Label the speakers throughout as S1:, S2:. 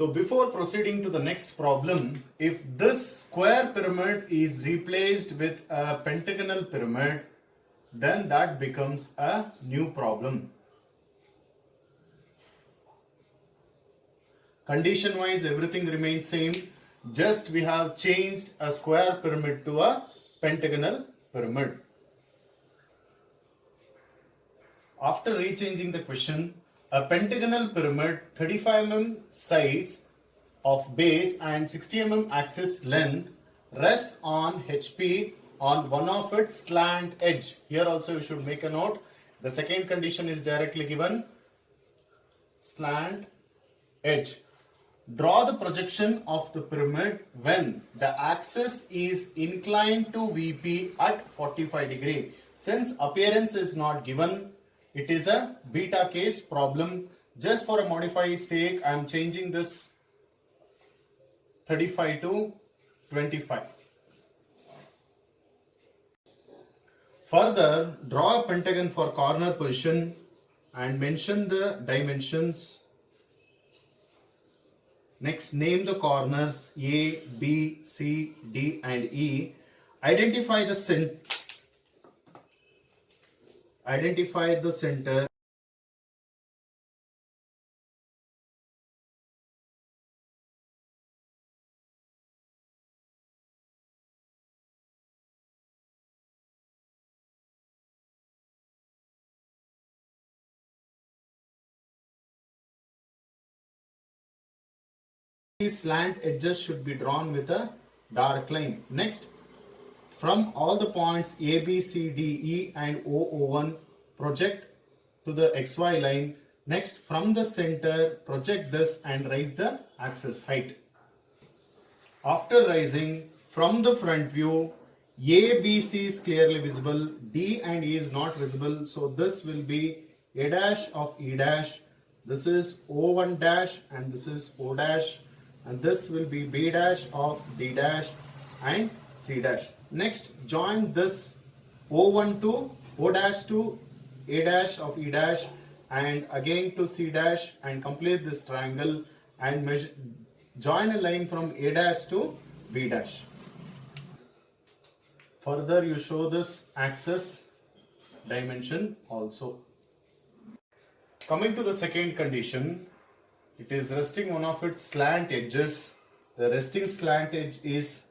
S1: So before proceeding to the next problem, if this square pyramid is replaced with a pentagonal pyramid, then that becomes a new problem. Condition wise everything remains same, just we have changed a square pyramid to a pentagonal pyramid. After rechanging the question, a pentagonal pyramid 35 mm sides of base and 60 mm axis length rests on HP on one of its slant edge. Here also you should make a note. The second condition is directly given, slant edge. Draw the projection of the pyramid when the axis is inclined to VP at 45 degree. Since appearance is not given, it is a beta case problem. Just for a modified sake, I am changing this 35 to 25. Further, draw a pentagon for corner position and mention the dimensions. Next, name the corners A, B, C, D and E. Identify the center. These slant edges should be drawn with a dark line. Next, from all the points A, B, C, D, E and O1 project to the XY line. Next, from the center project this and raise the axis height. After rising from the front view, A, B, C is clearly visible, D and E is not visible. So this will be A dash of E dash, this is O1 dash and this is O dash, and this will be B dash of D dash and C dash. Next, join this O1 to O dash to A dash of E dash and again to C dash and complete this triangle and measure, join a line from A dash to B dash. Further, you show this axis dimension also. Coming to the second condition, it is resting one of its slant edges. The resting slant edge is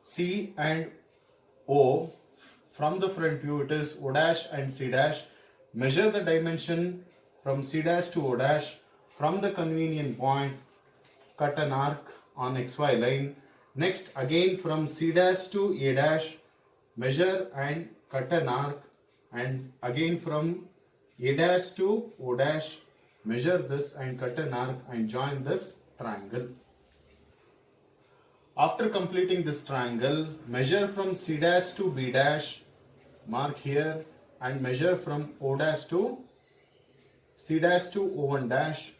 S1: C and O. From the front view it is O dash and C dash. Measure the dimension from C dash to O dash. From the convenient point, cut an arc on XY line. Next, again from C dash to A dash, measure and cut an arc, and again from A dash to O dash, measure this and cut an arc and join this triangle. After completing this triangle, measure from C dash to B dash, mark here, and measure from O dash to C dash to O1 dash,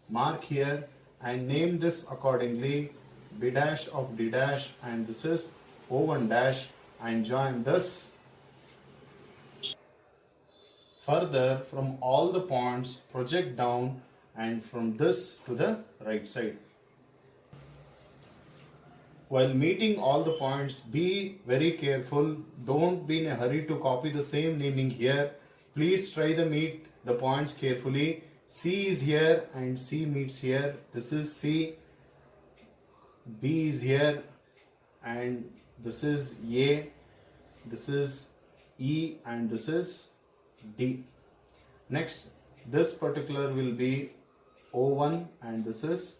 S1: mark here, and name this accordingly, B dash of D dash, and this is O1 dash, and join this. Further, from all the points, project down and from this to the right side. While meeting all the points, be very careful. Don't be in a hurry to copy the same naming here. Please try to meet the points carefully. C is here and C meets here. This is C. B is here and this is A. This is E and this is D. Next, this particular will be O1 and this is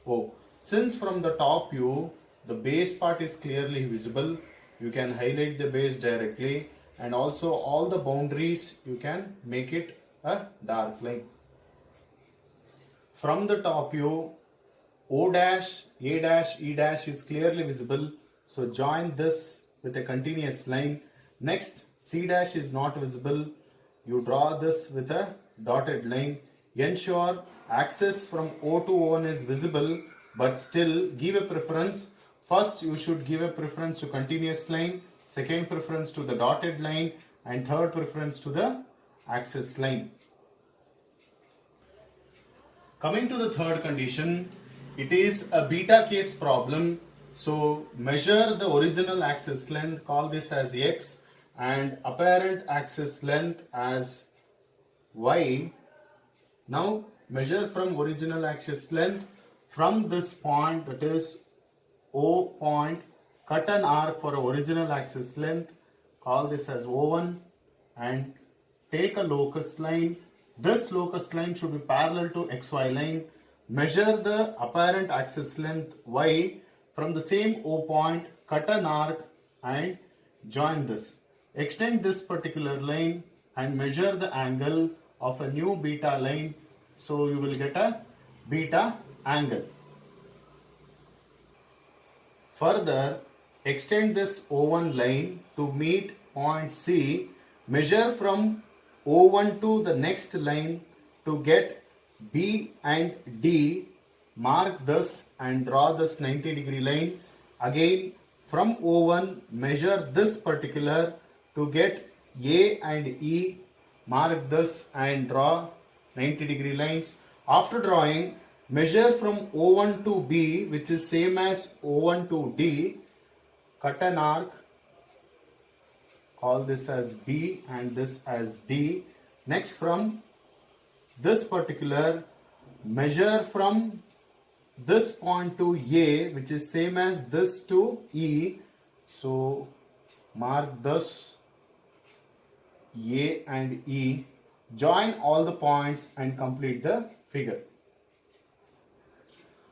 S1: O. Since from the top view the base part is clearly visible, you can highlight the base directly, and also all the boundaries you can make it a dark line. From the top view, O dash, A dash, E dash is clearly visible, so join this with a continuous line. Next, C dash is not visible, you draw this with a dotted line. Ensure axis from O to O1 is visible, but still give a preference. First, you should give a preference to continuous line, second preference to the dotted line, and third preference to the axis line. Coming to the third condition, It is a beta case problem. So measure the original axis length, call this as x, and apparent axis length as y. Now measure from original axis length from this point, that is O point, cut an arc for original axis length, call this as O1, and take a locus line. This locus line should be parallel to xy line. Measure the apparent axis length y from the same O point, cut an arc and join this. Extend this particular line and measure the angle of a new beta line. So you will get a beta angle. Further, extend this O1 line to meet point C. Measure from O1 to the next line to get B and D. Mark this and draw this 90-degree line. Again, from O1, measure this particular to get A and E. Mark this and draw 90-degree lines. After drawing, measure from O1 to B, which is same as O1 to D. Cut an arc, call this as B and this as D. Next, from this particular, measure from this point to A, which is same as this to E. So mark this A and E. Join all the points and complete the figure.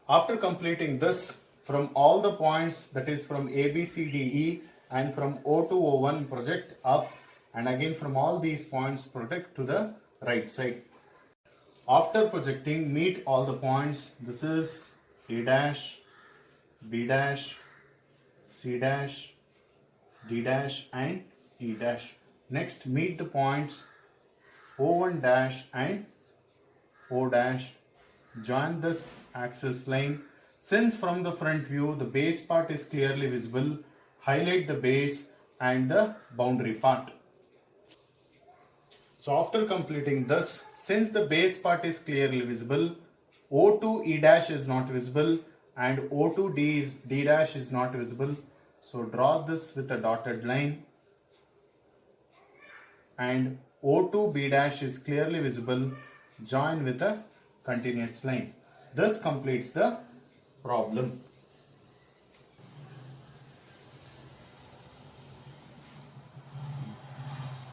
S1: After completing this, from all the points, that is from A, B, C, D, E, and from O to O1, project up, and again from all these points, project to the right side. After projecting, meet all the points. This is A dash, B dash, C dash, D dash, and E dash. Next, meet the points O1 dash and O dash. Join this axis line. Since from the front view the base part is clearly visible, highlight the base and the boundary part. So after completing this, since the base part is clearly visible, O to E dash is not visible and O to D dash is not visible. So draw this with a dotted line, and O to B dash is clearly visible. Join with a continuous line. This completes the problem.